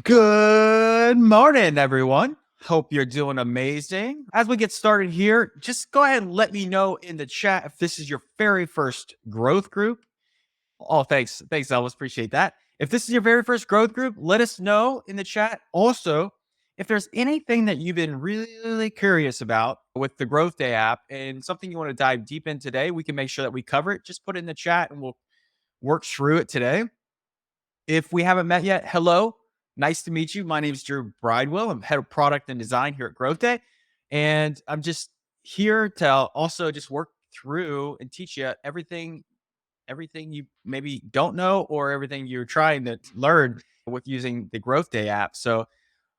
Good morning, everyone. Hope you're doing amazing. As we get started here, just go ahead and let me know in the chat if this is your very first growth group. Oh, thanks. Thanks, Elvis. Appreciate that. If this is your very first growth group, let us know in the chat. Also, if there's anything that you've been really curious about with the GrowthDay app and something you want to dive deep in today, we can make sure that we cover it. Just put it in the chat and we'll work through it today. If we haven't met yet, hello. Nice to meet you. My name is Drew Bridewell. I'm head of product and design here at GrowthDay. And I'm just here to also just work through and teach you everything you maybe don't know or everything you're trying to learn with using the GrowthDay app. So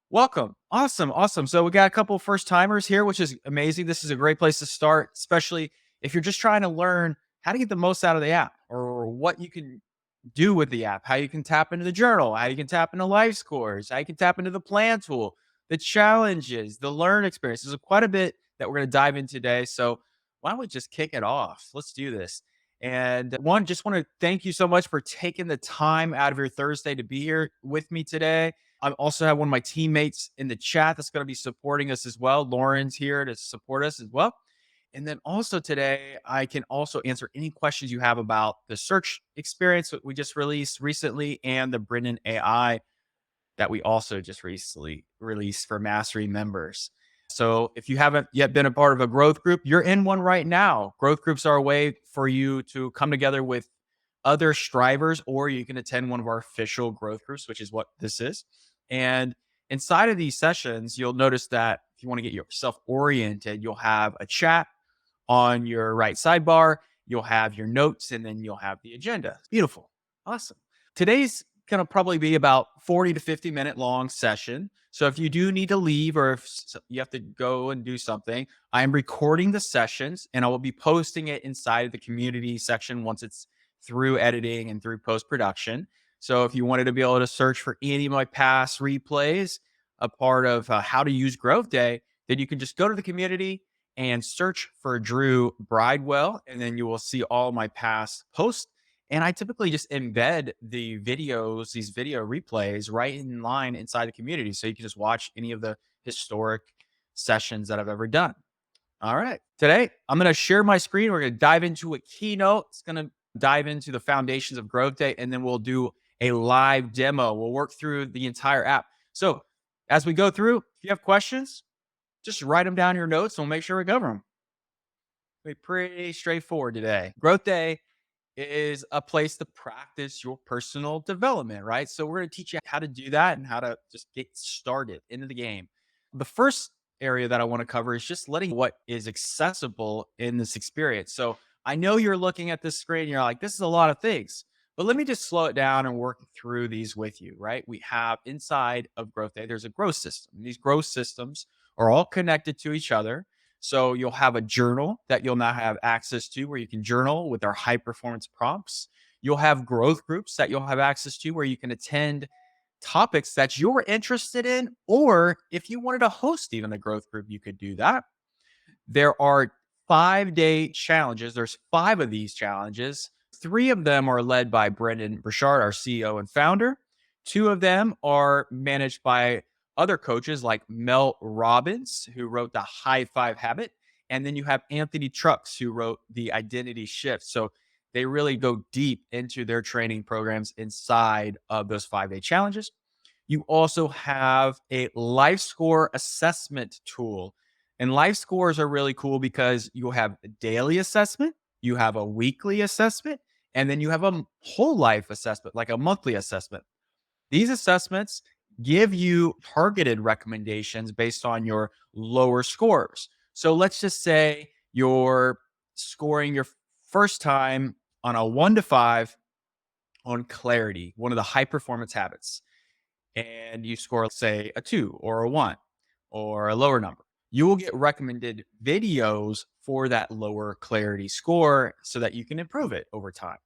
welcome. Awesome. So we got a couple first timers here, which is amazing. This is a great place to start, especially if you're just trying to learn how to get the most out of the app or what you can do with the app, how you can tap into the journal, how you can tap into life scores, how you can tap into the plan tool, the challenges, the learn experience. There's quite a bit that we're going to dive in today. So why don't we just kick it off? Let's do this. And just want to thank you so much for taking the time out of your Thursday to be here with me today. I also have one of my teammates in the chat that's going to be supporting us as well. Lauren's here to support us as well. And then also today, I can also answer any questions you have about the search experience that we just released recently and the Brendan AI that we also just recently released for Mastery members. So if you haven't yet been a part of a growth group, you're in one right now. Growth groups are a way for you to come together with other strivers, or you can attend one of our official growth groups, which is what this is. And inside of these sessions, you'll notice that if you want to get yourself oriented, you'll have a chat on your right sidebar. You'll have your notes, and then you'll have the agenda. Beautiful. Awesome. Today's going to probably be about 40 to 50-minute long session. So if you do need to leave or if you have to go and do something, I am recording the sessions and I will be posting it inside of the community section once it's through editing and through post-production. So if you wanted to be able to search for any of my past replays, a part of how to use GrowthDay, then you can just go to the community and search for Drew Bridewell, and then you will see all my past posts. And I typically just embed the videos, these video replays, right in line inside the community. So you can just watch any of the historic sessions that I've ever done. All right. Today, I'm going to share my screen. We're going to dive into a keynote. It's going to dive into the foundations of GrowthDay, and then we'll do a live demo. We'll work through the entire app. So as we go through, if you have questions, just write them down in your notes and we'll make sure we cover them. It'll be pretty straightforward today. GrowthDay is a place to practice your personal development, right? So we're going to teach you how to do that and how to just get started into the game. The first area that I want to cover is just letting what is accessible in this experience. So I know you're looking at this screen, you're like, this is a lot of things, but let me just slow it down and work through these with you, right? We have inside of GrowthDay, there's a growth system. These growth systems are all connected to each other. So you'll have a journal that you'll now have access to where you can journal with our high performance prompts. You'll have growth groups that you'll have access to where you can attend topics that you're interested in, or if you wanted to host even a growth group, you could do that. There are 5-day challenges. There's 5 of these challenges. 3 of them are led by Brendan Burchard, our CEO and founder. 2 of them are managed by other coaches like Mel Robbins, who wrote the High Five Habit. And then you have Anthony Trucks, who wrote the Identity Shift. So they really go deep into their training programs inside of those 5-day challenges. You also have a life score assessment tool. And life scores are really cool because you have a daily assessment, you have a weekly assessment, and then you have a whole life assessment, like a monthly assessment. These assessments give you targeted recommendations based on your lower scores. So let's just say you're scoring your first time on a 1 to 5 on clarity, one of the high performance habits, and you score, say, a 2 or a 1 or a lower number. You will get recommended videos for that lower clarity score so that you can improve it over time.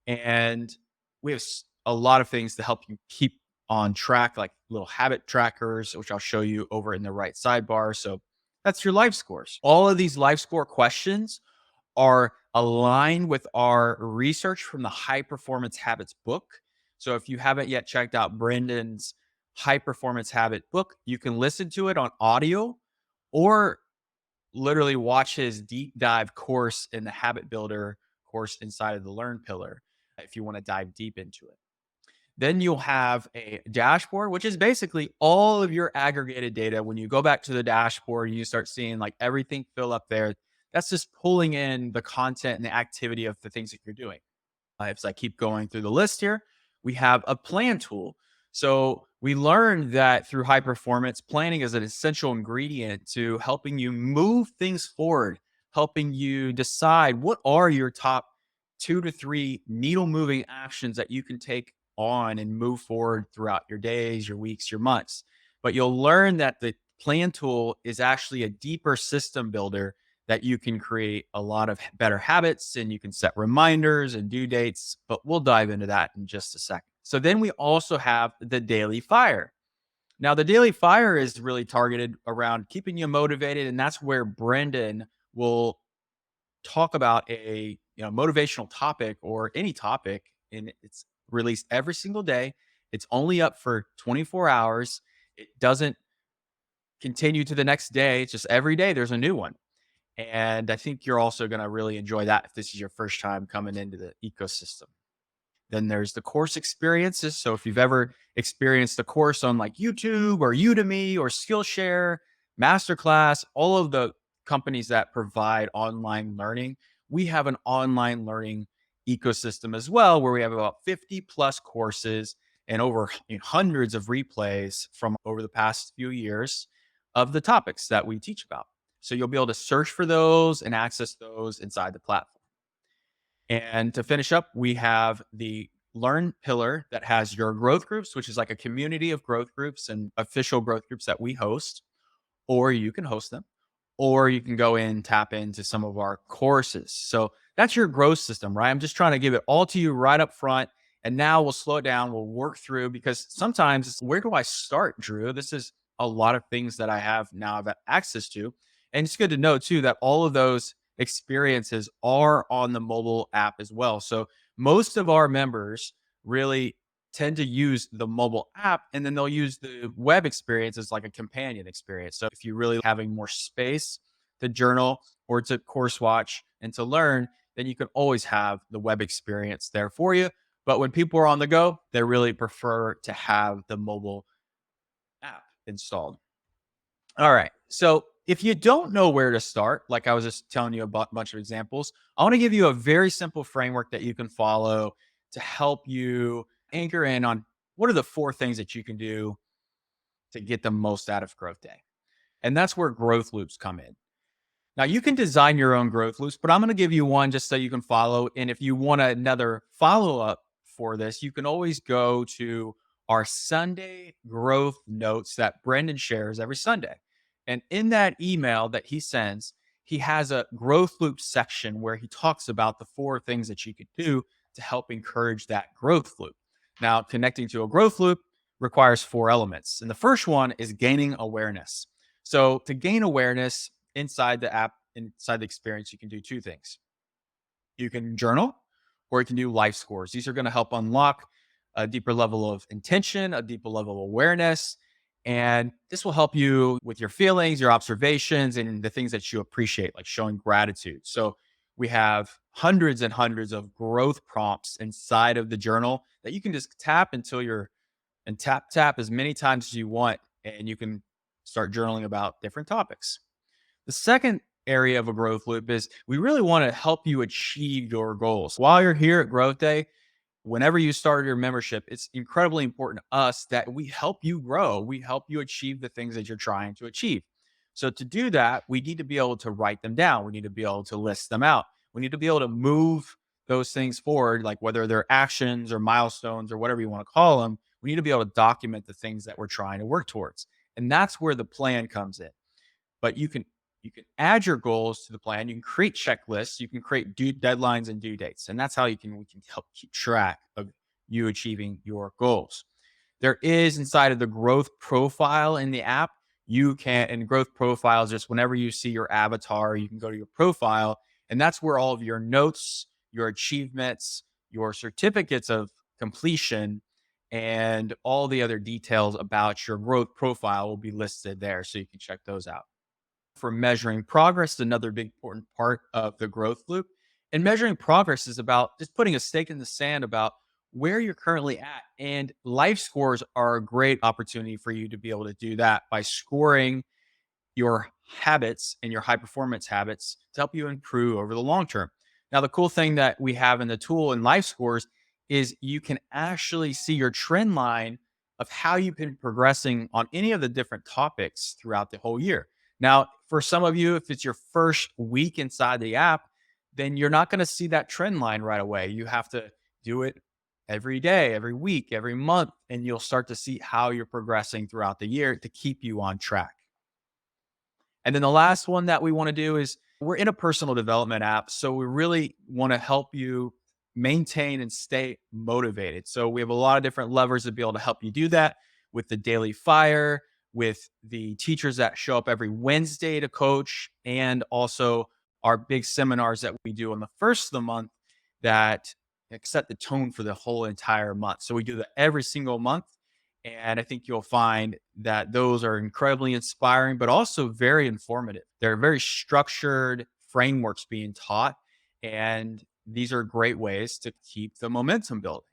And we have a lot of things to help you keep on track, like little habit trackers, which I'll show you over in the right sidebar. So that's your life scores. All of these life score questions are aligned with our research from the High Performance Habits book. So if you haven't yet checked out Brendan's high performance habit book. You can listen to it on audio or literally watch his deep dive course in the habit builder course inside of the learn pillar if you want to dive deep into it. Then you'll have a dashboard, which is basically all of your aggregated data. When you go back to the dashboard, you start seeing like everything fill up there. That's just pulling in the content and the activity of the things that you're doing. As I keep going through the list here, we have a plan tool. So we learned that through high performance, planning is an essential ingredient to helping you move things forward, helping you decide what are your top 2 to 3 needle moving actions that you can take on and move forward throughout your days, your weeks, your months. But you'll learn that the plan tool is actually a deeper system builder that you can create a lot of better habits and you can set reminders and due dates, but we'll dive into that in just a second. So then we also have the daily fire. Now, the daily fire is really targeted around keeping you motivated, and that's where Brendan will talk about a motivational topic or any topic, and it's released every single day. It's only up for 24 hours. It doesn't continue to the next day. It's just every day there's a new one. And I think you're also going to really enjoy that if this is your first time coming into the ecosystem. Then there's the course experiences. So if you've ever experienced a course on like YouTube or Udemy or Skillshare, Masterclass, all of the companies that provide online learning, we have an online learning ecosystem as well, where we have about 50 plus courses and over hundreds of replays from over the past few years of the topics that we teach about. So you'll be able to search for those and access those inside the platform. And to finish up, we have the learn pillar that has your growth groups, which is like a community of growth groups and official growth groups that we host, or you can host them, or you can go in, tap into some of our courses. So that's your growth system, right? I'm just trying to give it all to you right up front. And now we'll slow it down. We'll work through because sometimes it's where do I start, Drew? This is a lot of things that I have now I've access to. And it's good to know too that all of those experiences are on the mobile app as well. So most of our members really tend to use the mobile app and then they'll use the web experience as like a companion experience. So if you're really having more space to journal or to course watch and to learn, then you can always have the web experience there for you. But when people are on the go, they really prefer to have the mobile app installed. All right. So if you don't know where to start, like I was just telling you about a bunch of examples, I want to give you a very simple framework that you can follow to help you anchor in on what are the 4 things that you can do to get the most out of Growth Day. And that's where growth loops come in. Now, you can design your own growth loops, but I'm going to give you one just so you can follow. And if you want another follow up for this, you can always go to our Sunday growth notes that Brendan shares every Sunday. And in that email that he sends, he has a growth loop section where he talks about the 4 things that you could do to help encourage that growth loop. Now, connecting to a growth loop requires 4 elements. And the first one is gaining awareness. So, to gain awareness, inside the app, inside the experience, you can do 2 things. You can journal or you can do life scores. These are going to help unlock a deeper level of intention, a deeper level of awareness. And this will help you with your feelings, your observations, and the things that you appreciate, like showing gratitude. So we have hundreds and hundreds of growth prompts inside of the journal that you can just tap until you're and tap as many times as you want. And you can start journaling about different topics. The second area of a growth loop is we really want to help you achieve your goals. While you're here at Growth Day, whenever you start your membership, it's incredibly important to us that we help you grow. We help you achieve the things that you're trying to achieve. So to do that, we need to be able to write them down. We need to be able to list them out. We need to be able to move those things forward, like whether they're actions or milestones or whatever you want to call them. We need to be able to document the things that we're trying to work towards. And that's where the plan comes in. But you can add your goals to the plan. You can create checklists. You can create due deadlines and due dates, and that's how we can help keep track of you achieving your goals. There is inside of the growth profile in the app. You can and growth profiles just whenever you see your avatar, you can go to your profile, and that's where all of your notes, your achievements, your certificates of completion, and all the other details about your growth profile will be listed there. So you can check those out. For measuring progress, another big important part of the growth loop. And measuring progress is about just putting a stake in the sand about where you're currently at. And life scores are a great opportunity for you to be able to do that by scoring your habits and your high performance habits to help you improve over the long term. Now, the cool thing that we have in the tool in life scores is you can actually see your trend line of how you've been progressing on any of the different topics throughout the whole year. Now, for some of you, if it's your first week inside the app, then you're not going to see that trend line right away. You have to do it every day, every week, every month, and you'll start to see how you're progressing throughout the year to keep you on track. And then the last one that we want to do is we're in a personal development app. So we really want to help you maintain and stay motivated. So we have a lot of different levers to be able to help you do that with the daily fire, with the teachers that show up every Wednesday to coach, and also our big seminars that we do on the first of the month that set the tone for the whole entire month. So we do that every single month. And I think you'll find that those are incredibly inspiring, but also very informative. They're very structured frameworks being taught. And these are great ways to keep the momentum building.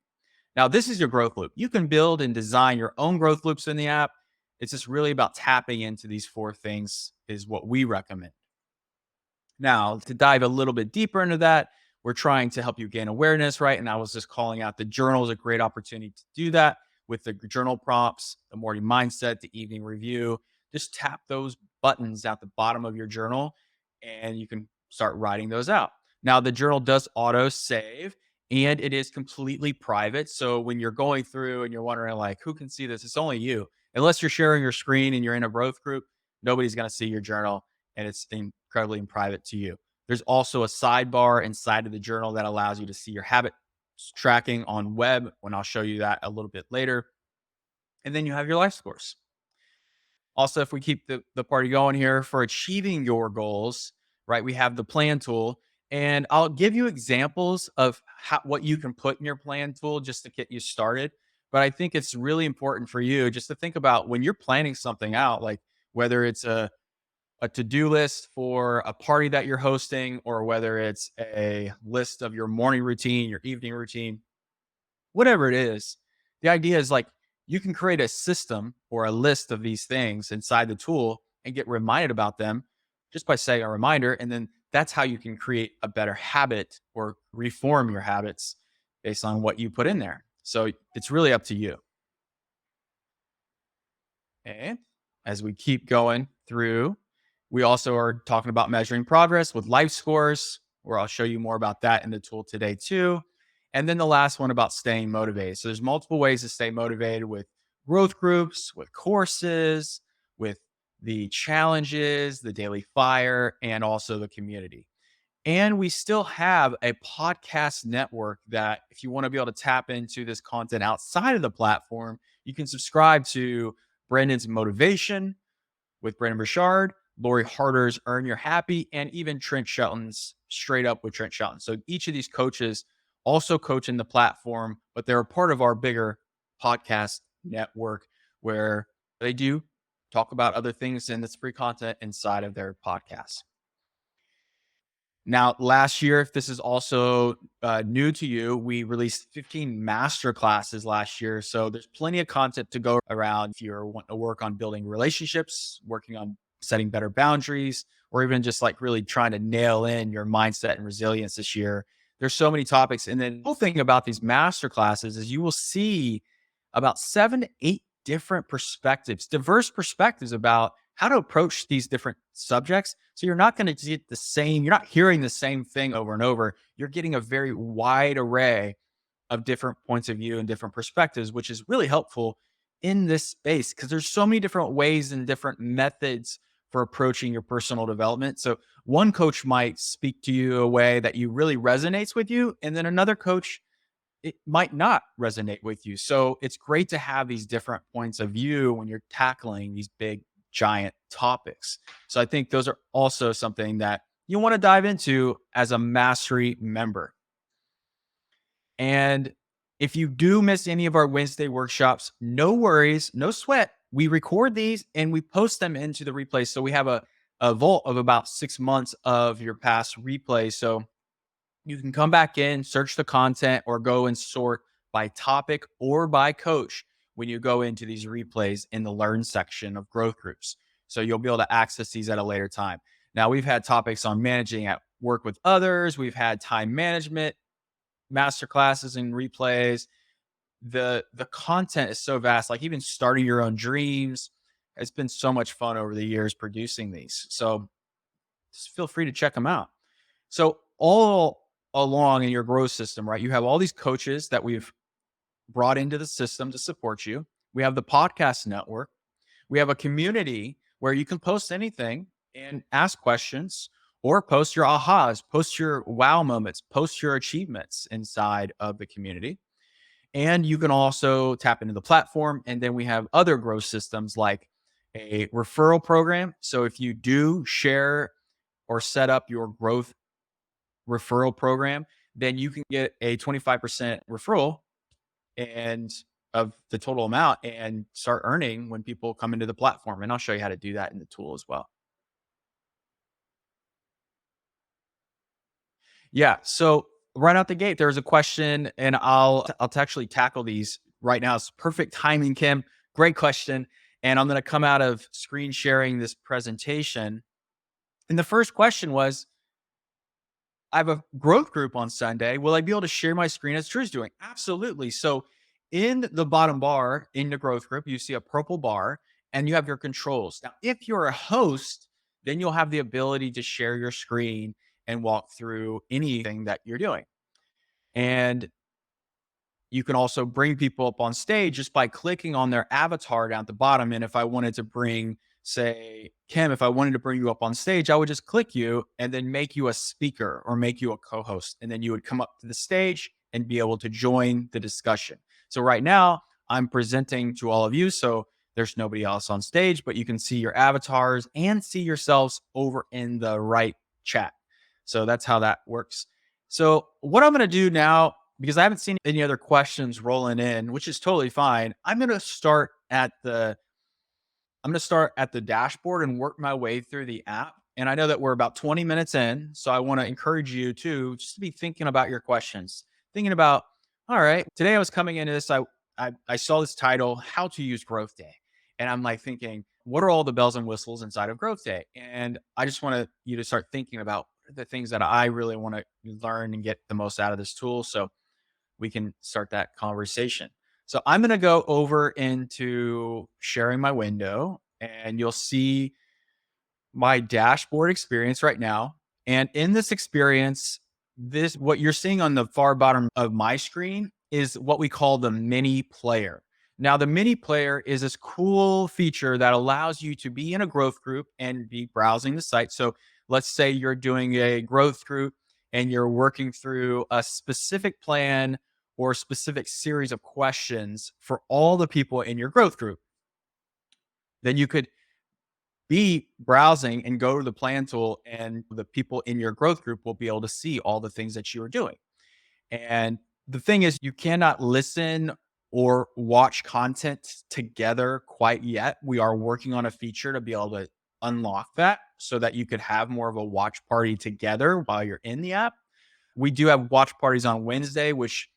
Now, this is your growth loop. You can build and design your own growth loops in the app. It's just really about tapping into these four things, is what we recommend. Now, to dive a little bit deeper into that, we're trying to help you gain awareness, right? And I was just calling out the journal is a great opportunity to do that with the journal prompts, the morning mindset, the evening review. Just tap those buttons at the bottom of your journal and you can start writing those out. Now, the journal does auto save and it is completely private. So when you're going through and you're wondering, like, who can see this? It's only you. Unless you're sharing your screen and you're in a growth group, nobody's going to see your journal and it's incredibly private to you. There's also a sidebar inside of the journal that allows you to see your habit tracking on web, when I'll show you that a little bit later. And then you have your life scores. Also, if we keep the party going here for achieving your goals, right, we have the plan tool. And I'll give you examples of what you can put in your plan tool just to get you started. But I think it's really important for you just to think about when you're planning something out, like whether it's a to-do list for a party that you're hosting, or whether it's a list of your morning routine, your evening routine, whatever it is. The idea is like you can create a system or a list of these things inside the tool and get reminded about them just by saying a reminder. And then that's how you can create a better habit or reform your habits based on what you put in there. So it's really up to you. And as we keep going through, we also are talking about measuring progress with life scores, where I'll show you more about that in the tool today too. And then the last one about staying motivated. So there's multiple ways to stay motivated with growth groups, with courses, with the challenges, the daily fire, and also the community. And we still have a podcast network that if you want to be able to tap into this content outside of the platform, you can subscribe to Brandon's Motivation with Brandon Burchard, Lori Harder's Earn Your Happy, and even Trent Shelton's Straight Up with Trent Shelton. So each of these coaches also coach in the platform, but they're a part of our bigger podcast network where they do talk about other things and it's free content inside of their podcasts. Now, last year, if this is also new to you, we released 15 master classes last year. So there's plenty of content to go around if you're wanting to work on building relationships, working on setting better boundaries, or even just like really trying to nail in your mindset and resilience this year. There's so many topics. And then the whole thing about these master classes is you will see about 7 to 8 different perspectives, diverse perspectives about how to approach these different subjects. So you're not going to get the same, you're not hearing the same thing over and over. You're getting a very wide array of different points of view and different perspectives, which is really helpful in this space because there's so many different ways and different methods for approaching your personal development. So one coach might speak to you a way that you really resonates with you, and then another coach, it might not resonate with you. So it's great to have these different points of view when you're tackling these big giant topics. So I think those are also something that you want to dive into as a mastery member. And If you do miss any of our Wednesday workshops, no worries, no sweat. We record these and we post them into the replay. So we have a vault of about 6 months of your past replays. So you can come back in, search the content, or go and sort by topic or by coach when you go into these replays in the learn section of growth groups. So you'll be able to access these at a later time. Now, we've had topics on managing at work with others, we've had time management, masterclasses and replays. The content is so vast, like even starting your own dreams. It's been so much fun over the years producing these. So just feel free to check them out. So all along in your growth system, right? You have all these coaches that we've brought into the system to support you. We have the podcast network. We have a community where you can post anything and ask questions or post your ahas, post your wow moments, post your achievements inside of the community. And you can also tap into the platform. And then we have other growth systems like a referral program. So if you do share or set up your growth referral program, then you can get a 25% referral and of the total amount and start earning when people come into the platform. And I'll show you how to do that in the tool as well. Yeah. So right out the gate, there's a question, and I'll actually tackle these right now. It's perfect timing, Kim. Great question. And I'm going to come out of screen sharing this presentation. And the first question was, I have a growth group on Sunday. Will I be able to share my screen as Drew's doing? Absolutely. So, in the bottom bar in the growth group, you see a purple bar and you have your controls. Now, if you're a host, then you'll have the ability to share your screen and walk through anything that you're doing. And you can also bring people up on stage just by clicking on their avatar down at the bottom. And if I wanted to bring, say, Kim, if I wanted to bring you up on stage, I would just click you and then make you a speaker or make you a co host. And then you would come up to the stage and be able to join the discussion. So right now, I'm presenting to all of you. So there's nobody else on stage, but you can see your avatars and see yourselves over in the right chat. So that's how that works. So what I'm going to do now, because I haven't seen any other questions rolling in, which is totally fine. I'm going to start at the dashboard and work my way through the app. And I know that we're about 20 minutes in, so I want to encourage you to just to be thinking about your questions. Thinking about, all right, today I was coming into this, I saw this title, How to Use Growth Day. And I'm like thinking, what are all the bells and whistles inside of Growth Day? And I just want you to start thinking about the things that I really want to learn and get the most out of this tool. So we can start that conversation. So I'm going to go over into sharing my window and you'll see my dashboard experience right now. And in this experience, this what you're seeing on the far bottom of my screen is what we call the mini player. Now, the mini player is this cool feature that allows you to be in a growth group and be browsing the site. So let's say you're doing a growth group and you're working through a specific plan or specific series of questions for all the people in your growth group. Then you could be browsing and go to the plan tool, and the people in your growth group will be able to see all the things that you are doing. And the thing is, you cannot listen or watch content together quite yet. We are working on a feature to be able to unlock that so that you could have more of a watch party together while you're in the app. We do have watch parties on Wednesday, which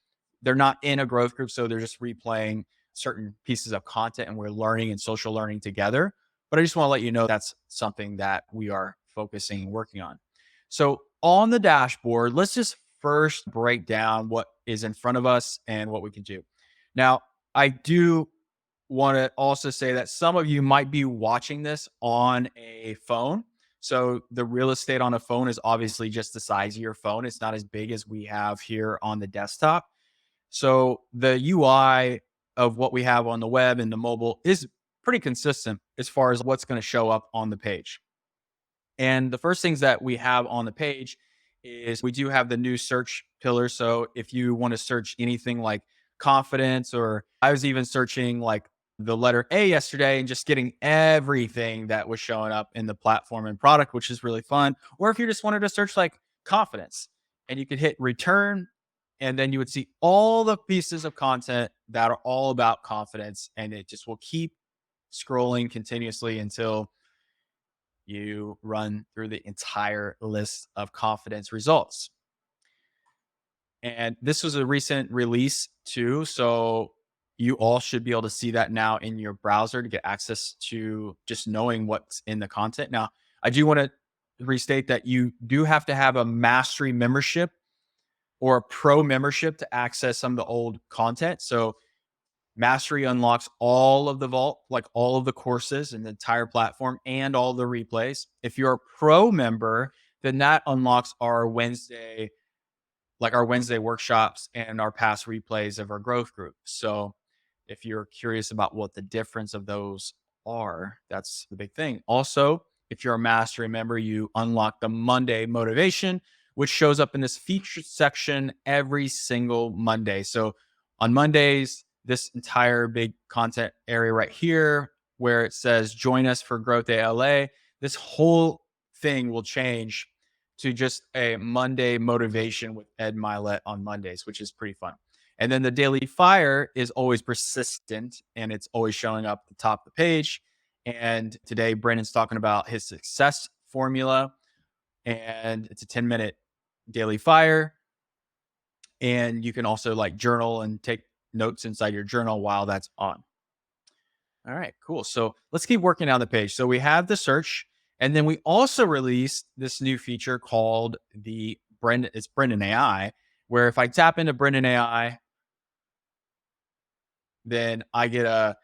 they're not in a growth group. So they're just replaying certain pieces of content and we're learning and social learning together. But I just want to let you know that's something that we are focusing and working on. So on the dashboard, let's just first break down what is in front of us and what we can do. Now, I do want to also say that some of you might be watching this on a phone. So the real estate on a phone is obviously just the size of your phone. It's not as big as we have here on the desktop. So the UI of what we have on the web and the mobile is pretty consistent as far as what's going to show up on the page. And the first things that we have on the page is we do have the new search pillar. So if you want to search anything like confidence, or I was even searching like the letter A yesterday and just getting everything that was showing up in the platform and product, which is really fun. Or if you just wanted to search like confidence and you could hit return and then you would see all the pieces of content that are all about confidence, and it just will keep scrolling continuously until you run through the entire list of confidence results. And this was a recent release too, so you all should be able to see that now in your browser to get access to just knowing what's in the content. Now, I do want to restate that you do have to have a mastery membership or a pro membership to access some of the old content. So Mastery unlocks all of the vault, like all of the courses and the entire platform and all the replays. If you're a pro member, then that unlocks our Wednesday, like our Wednesday workshops and our past replays of our growth group. So if you're curious about what the difference of those are, that's the big thing. Also, if you're a mastery member, you unlock the Monday motivation, which shows up in this featured section every single Monday. So on Mondays, this entire big content area right here, where it says join us for GrowthDay LA, this whole thing will change to just a Monday motivation with Ed Milet on Mondays, which is pretty fun. And then the daily fire is always persistent and it's always showing up at the top of the page. And today, Brendan's talking about his success formula, and it's a 10-minute daily fire. And you can also like journal and take notes inside your journal while that's on. All right, cool. So let's keep working down the page. So we have the search, and then we also released this new feature called the Brendan AI, where if I tap into Brendan AI, then I get a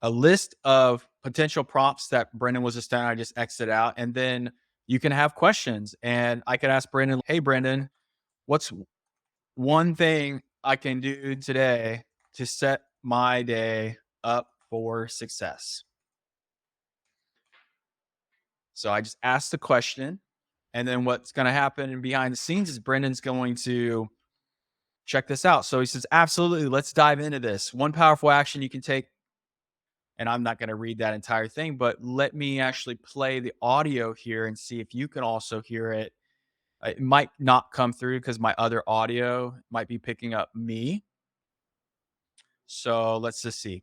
list of potential prompts that Brendan was just done. I just exit out, and then you can have questions, and I could ask Brendan, "Hey, Brendan, what's one thing I can do today to set my day up for success?" So I just asked the question, and then what's going to happen behind the scenes is Brendan's going to check this out. So he says, "Absolutely, let's dive into this. One powerful action you can take," and I'm not going to read that entire thing, but let me actually play the audio here and see if you can also hear it. It might not come through because my other audio might be picking up me. So let's just see.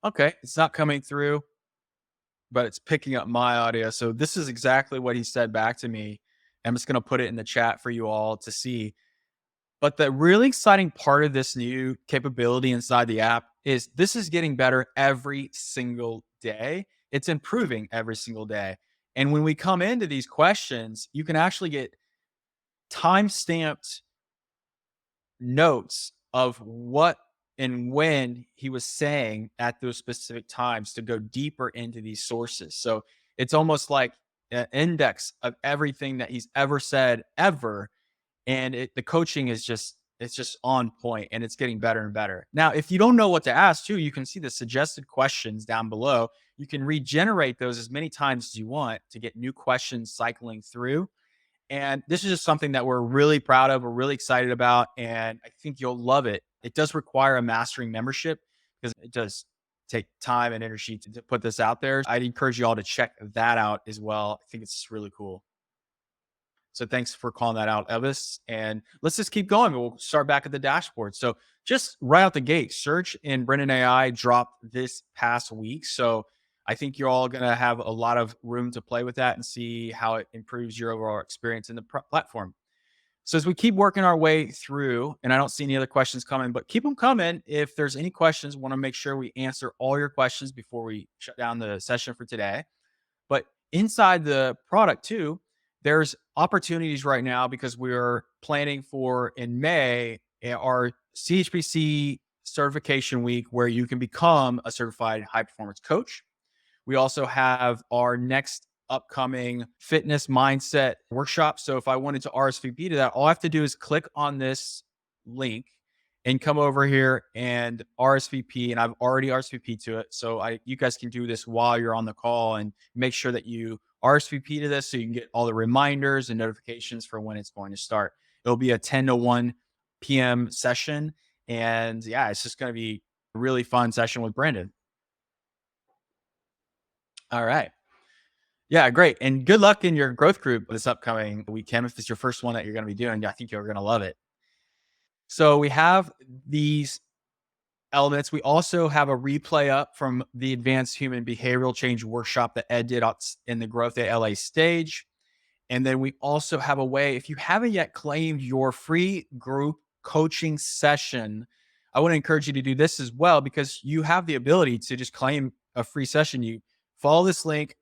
Okay, it's not coming through, but it's picking up my audio. So this is exactly what he said back to me. I'm just going to put it in the chat for you all to see. But the really exciting part of this new capability inside the app is this is getting better every single day. It's improving every single day. And when we come into these questions, you can actually get time-stamped notes of what and when he was saying at those specific times to go deeper into these sources. So it's almost like an index of everything that he's ever said ever, and the coaching is just it's just on point and it's getting better and better. Now, if you don't know what to ask too, you can see the suggested questions down below. You can regenerate those as many times as you want to get new questions cycling through. And this is just something that we're really proud of, we're really excited about, and I think you'll love it. It does require a mastering membership because it does take time and energy to put this out there. I'd encourage you all to check that out as well. I think it's really cool. So thanks for calling that out, Elvis. And let's just keep going. We'll start back at the dashboard. So just right out the gate, search in Brendan AI dropped this past week. So I think you're all going to have a lot of room to play with that and see how it improves your overall experience in the platform. So as we keep working our way through, and I don't see any other questions coming, but keep them coming. If there's any questions, want to make sure we answer all your questions before we shut down the session for today. But inside the product too, there's opportunities right now because we're planning for in May our CHPC certification week where you can become a certified high performance coach. We also have our next upcoming fitness mindset workshop. So if I wanted to RSVP to that, all I have to do is click on this link and come over here and RSVP. And I've already RSVP to it. So you guys can do this while you're on the call and make sure that you RSVP to this so you can get all the reminders and notifications for when it's going to start. It'll be a 10 to 1 p.m. session. And yeah, it's just going to be a really fun session with Brandon. All right. Yeah, great. And good luck in your growth group this upcoming weekend. If it's your first one that you're going to be doing, I think you're going to love it. So we have these elements. We also have a replay up from the Advanced Human Behavioral Change workshop that Ed did in the Growth Day LA stage. And then we also have a way, if you haven't yet claimed your free group coaching session, I want to encourage you to do this as well, because you have the ability to just claim a free session. You follow this link,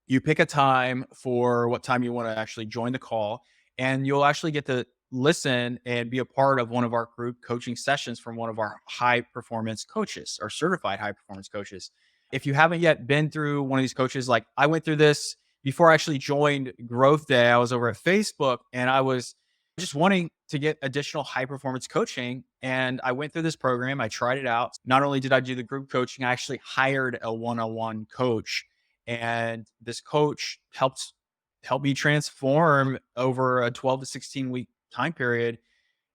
you pick a time for what time you want to actually join the call, and you'll actually get to listen and be a part of one of our group coaching sessions from one of our high performance coaches or certified high performance coaches. If you haven't yet been through one of these coaches, like I went through this before I actually joined Growth Day. I was over at Facebook and I was just wanting to get additional high performance coaching. And I went through this program. I tried it out. Not only did I do the group coaching, I actually hired a one-on-one coach, and this coach help me transform over a 12 to 16 week time period.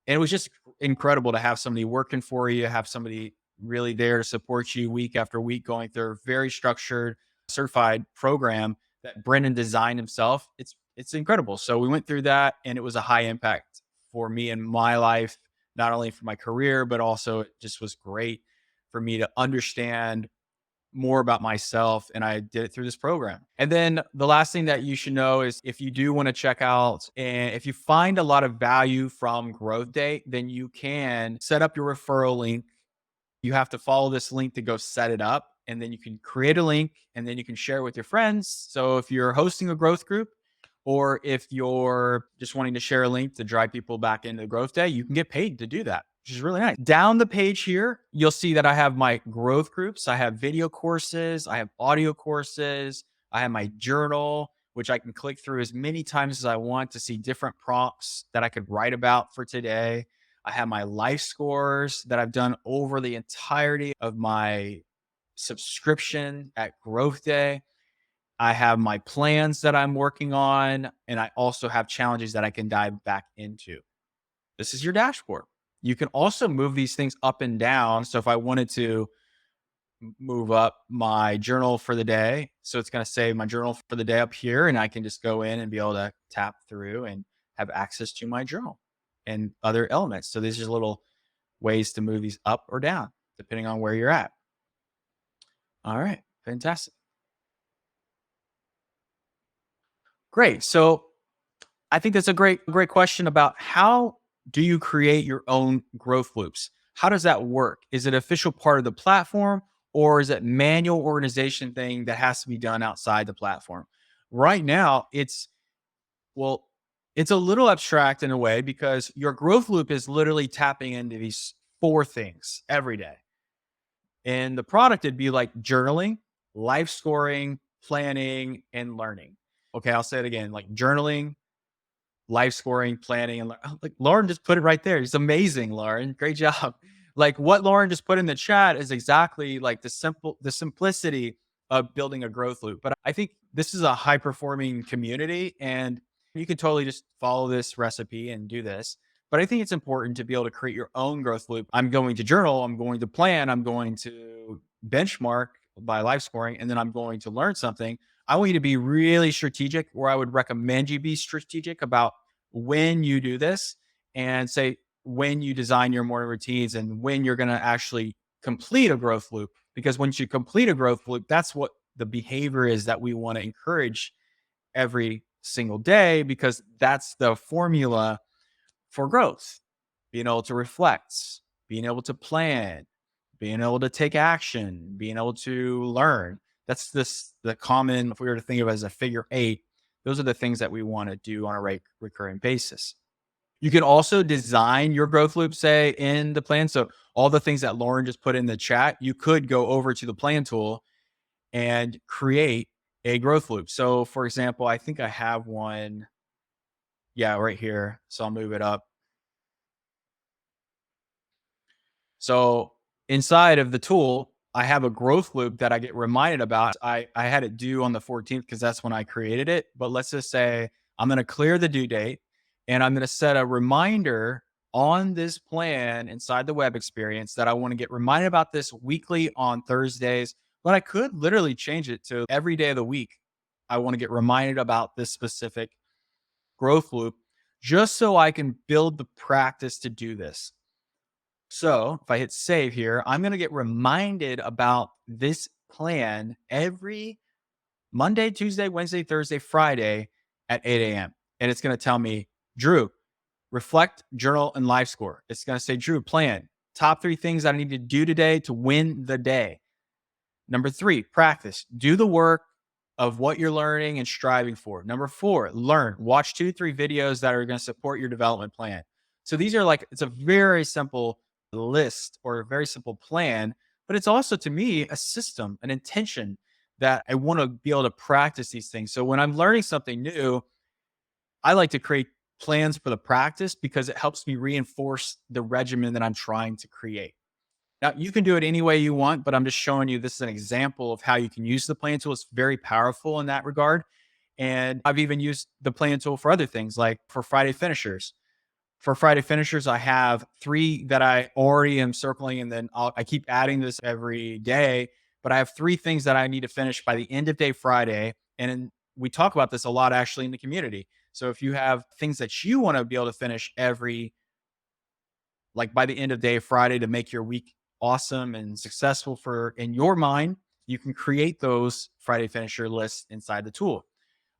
And it was just incredible to have somebody working for you, have somebody really there to support you week after week, going through a very structured, certified program that Brendan designed himself. It's incredible. So we went through that, and it was a high impact for me in my life, not only for my career, but also it just was great for me to understand more about myself, and I did it through this program. And then the last thing that you should know is, if you do want to check out and if you find a lot of value from Growth Day, then you can set up your referral link. You have to follow this link to go set it up, and then you can create a link, and then you can share it with your friends. So if you're hosting a growth group, or if you're just wanting to share a link to drive people back into Growth Day, you can get paid to do that, which is really nice. Down the page here, you'll see that I have my growth groups. I have video courses, I have audio courses, I have my journal, which I can click through as many times as I want to see different prompts that I could write about for today. I have my life scores that I've done over the entirety of my subscription at Growth Day. I have my plans that I'm working on, and I also have challenges that I can dive back into. This is your dashboard. You can also move these things up and down. So if I wanted to move up my journal for the day, so it's going to say my journal for the day up here, and I can just go in and be able to tap through and have access to my journal and other elements. So these are little ways to move these up or down, depending on where you're at. All right, fantastic. Great. So I think that's a great question about how do you create your own growth loops? How does that work? Is it official part of the platform, or is it manual organization thing that has to be done outside the platform? Right now, well, it's a little abstract in a way, because your growth loop is literally tapping into these four things every day. And the product, it'd be like journaling, life scoring, planning, and learning. Okay, I'll say it again, like journaling, life scoring, planning, and like Lauren just put it right there. It's amazing, Lauren. Great job. Like what Lauren just put in the chat is exactly like the simplicity of building a growth loop. But I think this is a high performing community, and you can totally just follow this recipe and do this. But I think it's important to be able to create your own growth loop. I'm going to journal, I'm going to plan, I'm going to benchmark by life scoring, and then I'm going to learn something. I want you to be really strategic, or I would recommend you be strategic about when you do this, and say when you design your morning routines and when you're going to actually complete a growth loop. Because once you complete a growth loop, that's what the behavior is that we want to encourage every single day, because that's the formula for growth. Being able to reflect, being able to plan, being able to take action, being able to learn. That's the common, if we were to think of it as a figure eight, those are the things that we want to do on a recurring basis. You can also design your growth loop, say, in the plan. So all the things that Lauren just put in the chat, you could go over to the plan tool and create a growth loop. So for example, I think I have one. Yeah, right here. So I'll move it up. So inside of the tool, I have a growth loop that I get reminded about. I had it due on the 14th because that's when I created it. But let's just say I'm going to clear the due date and I'm going to set a reminder on this plan inside the web experience that I want to get reminded about this weekly on Thursdays. But I could literally change it to every day of the week. I want to get reminded about this specific growth loop just so I can build the practice to do this. So if I hit save here, I'm going to get reminded about this plan every Monday, Tuesday, Wednesday, Thursday, Friday at 8 a.m. And it's going to tell me, Drew, reflect, journal, and life score. It's going to say, Drew, plan top 3 things that I need to do today to win the day. Number 3, practice. Do the work of what you're learning and striving for. Number 4, learn. Watch 2, 3 videos that are going to support your development plan. So these are like, it's a very simple list or a very simple plan, but it's also to me a system, an intention that I want to be able to practice these things. So when I'm learning something new, I like to create plans for the practice because it helps me reinforce the regimen that I'm trying to create. Now, you can do it any way you want, but I'm just showing you this is an example of how you can use the plan tool. It's very powerful in that regard. And I've even used the plan tool for other things, like for Friday finishers. For Friday finishers, I have 3 that I already am circling, and then I keep adding this every day. But I have 3 things that I need to finish by the end of day Friday. And we talk about this a lot actually in the community. So if you have things that you want to be able to finish every like by the end of day Friday to make your week awesome and successful for in your mind, you can create those Friday finisher lists inside the tool.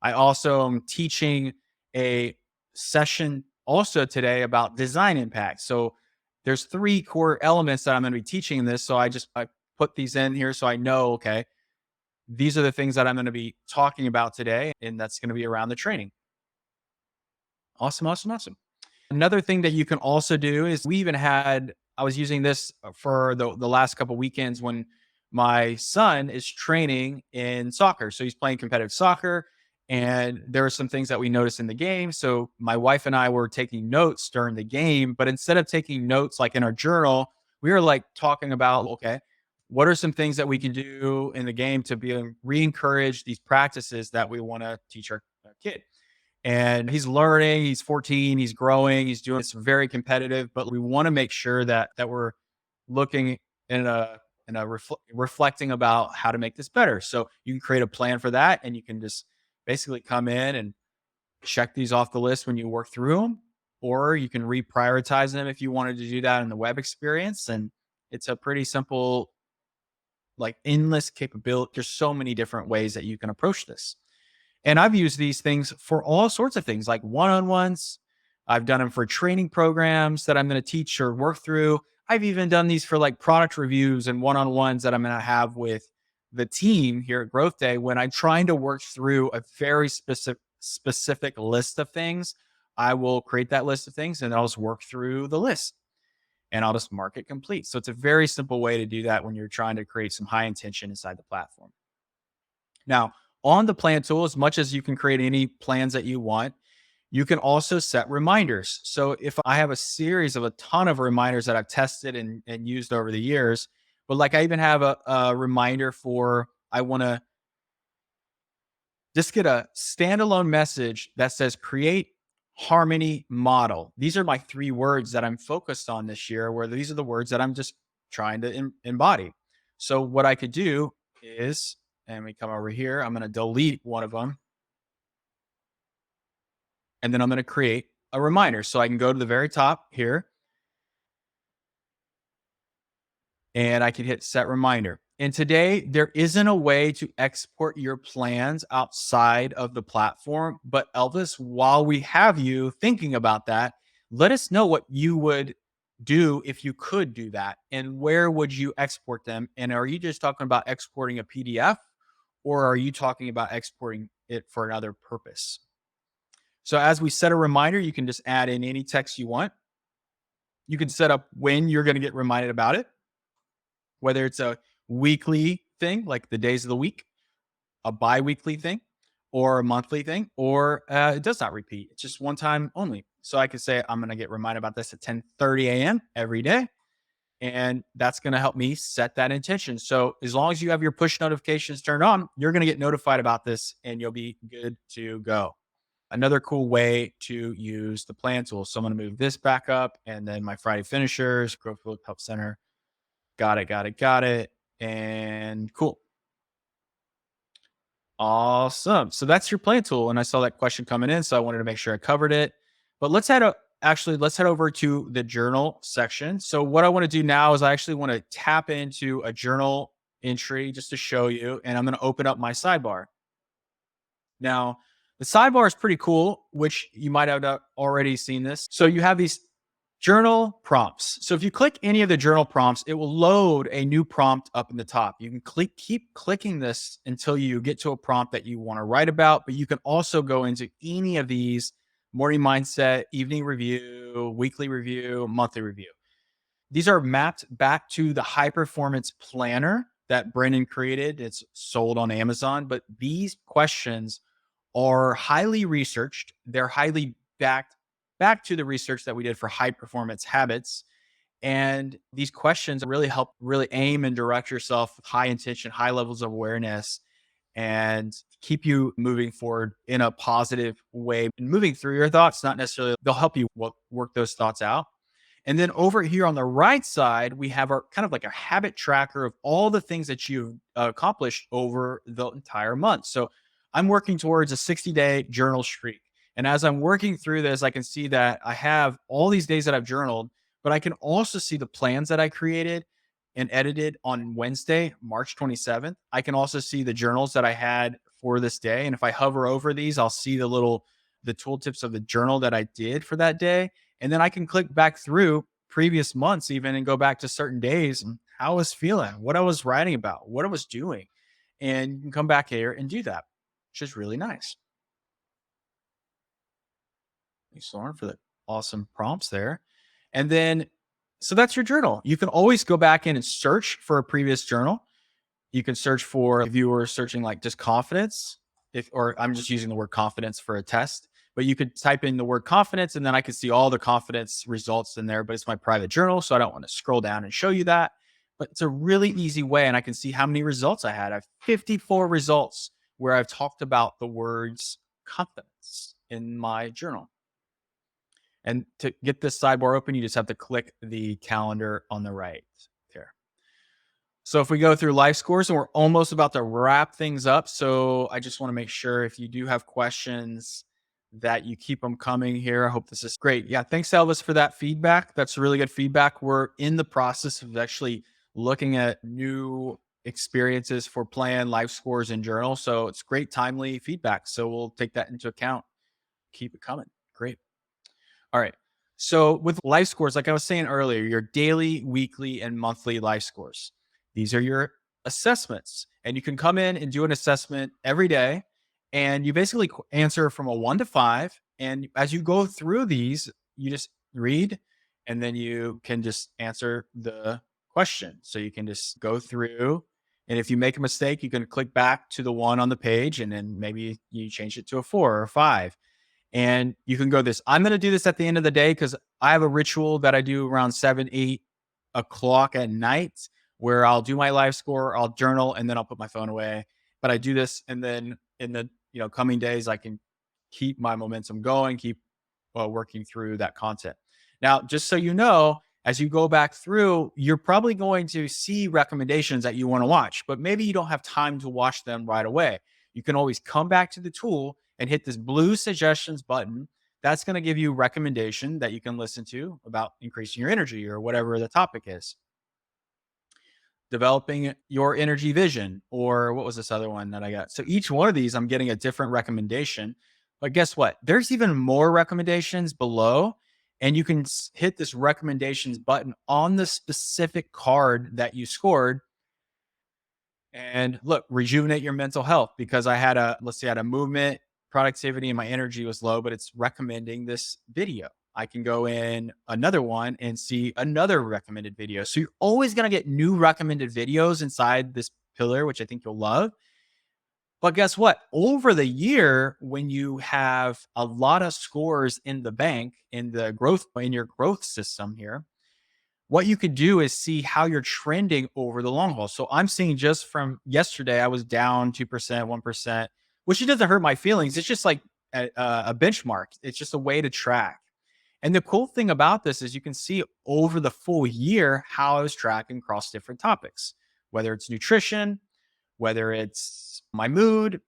I also am teaching a session also today about design impact. So there's 3 core elements that I'm going to be teaching in this. So I put these in here so I know, okay, these are the things that I'm going to be talking about today. And that's going to be around the training. Awesome, awesome, awesome. Another thing that you can also do is I was using this for the last couple weekends when my son is training in soccer. So he's playing competitive soccer. And there are some things that we noticed in the game. So my wife and I were taking notes during the game, but instead of taking notes like in our journal, we were like talking about, okay, what are some things that we can do in the game to be re-encourage these practices that we want to teach our kid? And he's learning, he's 14, he's growing, he's doing it's very competitive, but we want to make sure that we're looking in a reflecting about how to make this better. So you can create a plan for that, and you can just basically come in and check these off the list when you work through them, or you can reprioritize them if you wanted to do that in the web experience. And it's a pretty simple, like endless capability. There's so many different ways that you can approach this. And I've used these things for all sorts of things like one-on-ones. I've done them for training programs that I'm going to teach or work through. I've even done these for like product reviews and one-on-ones that I'm going to have with the team here at Growth Day when I'm trying to work through a very specific list of things. I will create that list of things and I'll just work through the list and I'll just mark it complete. So it's a very simple way to do that when you're trying to create some high intention inside the platform. Now, on the plan tool, as much as you can create any plans that you want, you can also set reminders. So if I have a series of a ton of reminders that I've tested and used over the years, but like I even have a reminder for I want to just get a standalone message that says create harmony model. These are my 3 words that I'm focused on this year, where these are the words that I'm just trying to embody. So what I could do is, and we come over here, I'm going to delete one of them. And then I'm going to create a reminder. So I can go to the very top here and I can hit set reminder. And today there isn't a way to export your plans outside of the platform. But Elvis, while we have you thinking about that, let us know what you would do if you could do that. And where would you export them? And are you just talking about exporting a PDF, or are you talking about exporting it for another purpose? So as we set a reminder, you can just add in any text you want. You can set up when you're going to get reminded about it, whether it's a weekly thing, like the days of the week, a bi-weekly thing, or a monthly thing, or it does not repeat. It's just one time only. So I could say, I'm going to get reminded about this at 10:30 a.m. every day. And that's going to help me set that intention. So as long as you have your push notifications turned on, you're going to get notified about this and you'll be good to go. Another cool way to use the plan tool. So I'm going to move this back up and then my Friday finishers, Growth Help Center. Got it, got it, got it. And cool. Awesome. So that's your plan tool. And I saw that question coming in. So I wanted to make sure I covered it. But let's head over to the journal section. So what I want to do now is I actually want to tap into a journal entry just to show you. And I'm going to open up my sidebar. Now, the sidebar is pretty cool, which you might have already seen this. So you have these journal prompts. So if you click any of the journal prompts, it will load a new prompt up in the top. You can keep clicking this until you get to a prompt that you want to write about, but you can also go into any of these: morning mindset, evening review, weekly review, monthly review. These are mapped back to the high performance planner that Brendan created. It's sold on Amazon, but these questions are highly researched. They're highly back to the research that we did for high performance habits. And these questions really help really aim and direct yourself with high intention, high levels of awareness, and keep you moving forward in a positive way and moving through your thoughts. Not necessarily, they'll help you work those thoughts out. And then over here on the right side, we have our kind of like a habit tracker of all the things that you accomplished over the entire month. So I'm working towards a 60-day journal streak. And as I'm working through this, I can see that I have all these days that I've journaled, but I can also see the plans that I created and edited on Wednesday, March 27th. I can also see the journals that I had for this day. And if I hover over these, I'll see the tooltips of the journal that I did for that day. And then I can click back through previous months even and go back to certain days and how I was feeling, what I was writing about, what I was doing. And you can come back here and do that, which is really nice. Thanks, Lauren, for the awesome prompts there. And then, so that's your journal. You can always go back in and search for a previous journal. You can search for, if you were searching like just confidence, or I'm just using the word confidence for a test, but you could type in the word confidence and then I could see all the confidence results in there, but it's my private journal. So I don't want to scroll down and show you that, but it's a really easy way. And I can see how many results I had. I have 54 results where I've talked about the words confidence in my journal. And to get this sidebar open, you just have to click the calendar on the right there. So if we go through life scores, and we're almost about to wrap things up. So I just want to make sure if you do have questions that you keep them coming here. I hope this is great. Yeah. Thanks, Elvis, for that feedback. That's really good feedback. We're in the process of actually looking at new experiences for plan, life scores, and journal. So it's great, timely feedback. So we'll take that into account. Keep it coming. Great. All right. So with life scores, like I was saying earlier, your daily, weekly, and monthly life scores. These are your assessments. And you can come in and do an assessment every day. And you basically answer from a 1 to 5. And as you go through these, you just read and then you can just answer the question. So you can just go through. And if you make a mistake, you can click back to the one on the page and then maybe you change it to a 4 or 5. And you can go this. I'm going to do this at the end of the day because I have a ritual that I do around 7, 8 o'clock at night where I'll do my life score, I'll journal, and then I'll put my phone away. But I do this, and then in the coming days, I can keep my momentum going, keep working through that content. Now, just so you know, as you go back through, you're probably going to see recommendations that you want to watch, but maybe you don't have time to watch them right away. You can always come back to the tool and hit this blue suggestions button. That's going to give you recommendation that you can listen to about increasing your energy or whatever the topic is. Developing your energy vision, or what was this other one that I got? So each one of these, I'm getting a different recommendation. But guess what? There's even more recommendations below. And you can hit this recommendations button on the specific card that you scored. And look, rejuvenate your mental health, because I had let's say I had a movement, productivity, and my energy was low, but it's recommending this video. I can go in another one and see another recommended video. So you're always going to get new recommended videos inside this pillar, which I think you'll love. But guess what? Over the year, when you have a lot of scores in the bank, in your growth system here, what you could do is see how you're trending over the long haul. So I'm seeing just from yesterday, I was down 2%, 1%, which it doesn't hurt my feelings. It's just like a benchmark. It's just a way to track. And the cool thing about this is you can see over the full year how I was tracking across different topics, whether it's nutrition, whether it's my mood,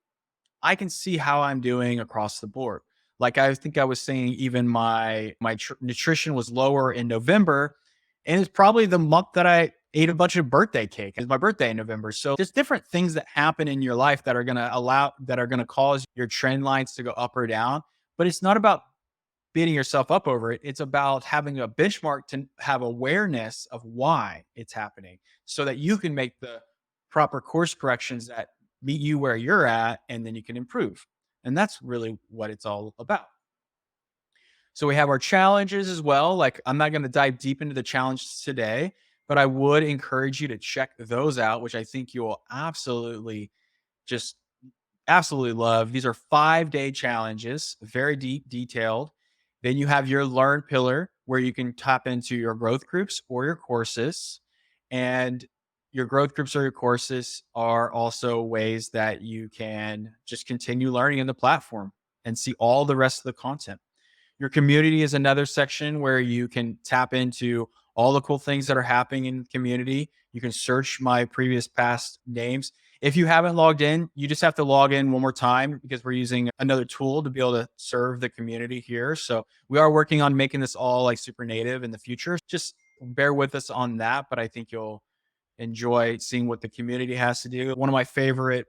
I can see how I'm doing across the board. Like I think I was saying, even my nutrition was lower in November, and it's probably the month that I ate a bunch of birthday cake. It's my birthday in November, so there's different things that happen in your life that are going to cause your trend lines to go up or down. But it's not about beating yourself up over it. It's about having a benchmark to have awareness of why it's happening, so that you can make the proper course corrections that meet you where you're at, and then you can improve. And that's really what it's all about. So we have our challenges as well. Like I'm not going to dive deep into the challenge today, but I would encourage you to check those out, which I think you will just absolutely love. These are 5-day challenges, very deep, detailed. Then you have your learn pillar where you can tap into your growth groups or your courses. And your growth groups or your courses are also ways that you can just continue learning in the platform and see all the rest of the content. Your community is another section where you can tap into all the cool things that are happening in the community. You can search my previous past names. If you haven't logged in, you just have to log in one more time because we're using another tool to be able to serve the community here. So we are working on making this all like super native in the future. Just bear with us on that, but I think you'll enjoy seeing what the community has to do. One of my favorite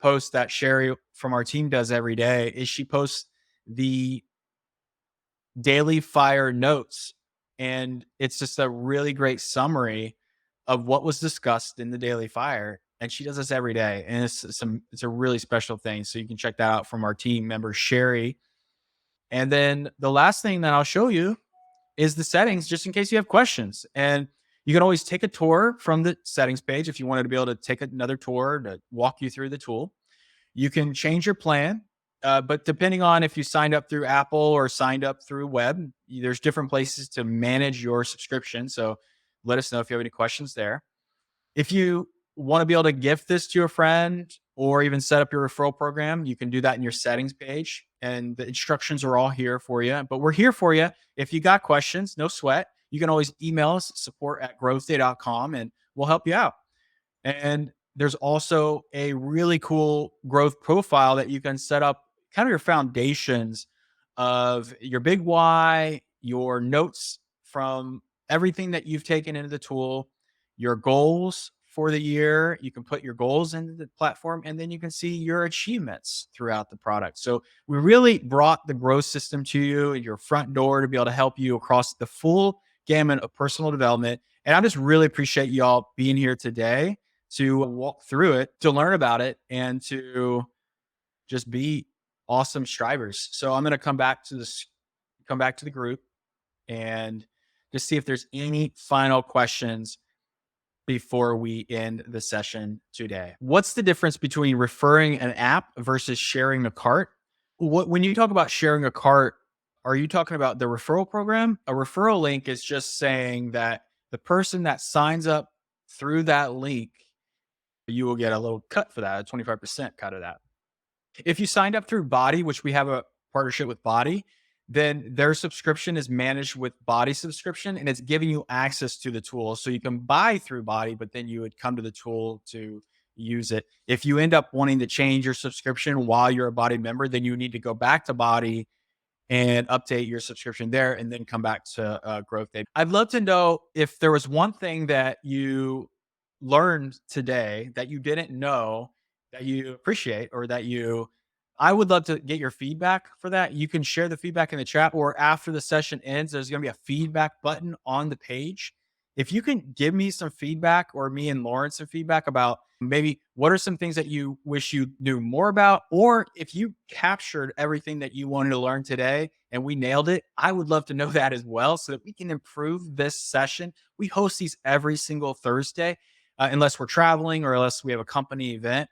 posts that Sherry from our team does every day is she posts the daily fire notes. And it's just a really great summary of what was discussed in the daily fire. And she does this every day. And it's a really special thing. So you can check that out from our team member, Sherry. And then the last thing that I'll show you is the settings, just in case you have questions. And you can always take a tour from the settings page if you wanted to be able to take another tour to walk you through the tool. You can change your plan, but depending on if you signed up through Apple or signed up through web, there's different places to manage your subscription. So let us know if you have any questions there. If you want to be able to gift this to a friend or even set up your referral program, you can do that in your settings page. And the instructions are all here for you. But we're here for you. If you got questions, no sweat. You can always email us, support@growthday.com, and we'll help you out. And there's also a really cool growth profile that you can set up, kind of your foundations of your big why, your notes from everything that you've taken into the tool, your goals for the year. You can put your goals into the platform, and then you can see your achievements throughout the product. So we really brought the growth system to you at your front door to be able to help you across the full gamut of personal development. And I just really appreciate y'all being here today to walk through it, to learn about it, and to just be awesome strivers. So I'm going to come back to the group and just see if there's any final questions before we end the session today. What's the difference between referring an app versus sharing a cart? When you talk about sharing a cart, are you talking about the referral program? A referral link is just saying that the person that signs up through that link, you will get a little cut for that, a 25% cut of that. If you signed up through Body, which we have a partnership with Body, then their subscription is managed with Body subscription, and it's giving you access to the tool. So you can buy through Body, but then you would come to the tool to use it. If you end up wanting to change your subscription while you're a Body member, then you need to go back to Body and update your subscription there, and then come back to GrowthDay. I'd love to know if there was one thing that you learned today that you didn't know that you appreciate, or that I would love to get your feedback for that. You can share the feedback in the chat, or after the session ends, there's going to be a feedback button on the page. If you can give me some feedback, or me and Lauren some feedback about maybe what are some things that you wish you knew more about, or if you captured everything that you wanted to learn today and we nailed it, I would love to know that as well, so that we can improve this session. We host these every single Thursday, unless we're traveling or unless we have a company event.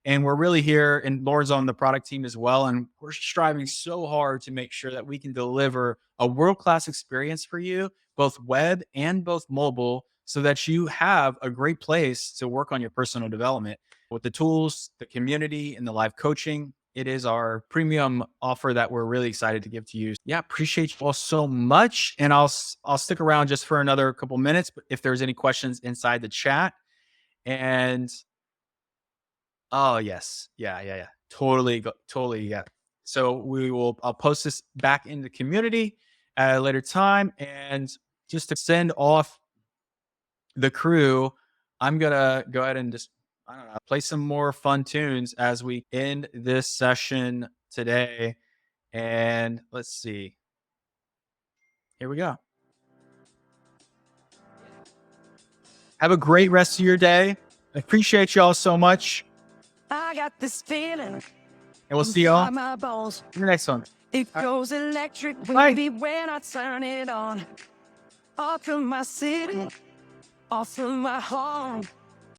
And we're really here, and Laura's on the product team as well. And we're striving so hard to make sure that we can deliver a world-class experience for you, both web and both mobile, so that you have a great place to work on your personal development with the tools, the community, and the live coaching. It is our premium offer that we're really excited to give to you. Yeah, appreciate you all so much. And I'll stick around just for another couple minutes, but if there's any questions inside the chat. And oh, yes. Yeah, yeah, yeah. Totally, yeah. So I'll post this back in the community at a later time. And just to send off the crew, I'm gonna go ahead and just, I don't know, play some more fun tunes as we end this session today. And let's see. Here we go. Have a great rest of your day. I appreciate y'all so much. I got this feeling. And we'll see y'all My balls. in the next one. It goes electric, Bye. baby, when I turn it on. Off from my city, off from my home.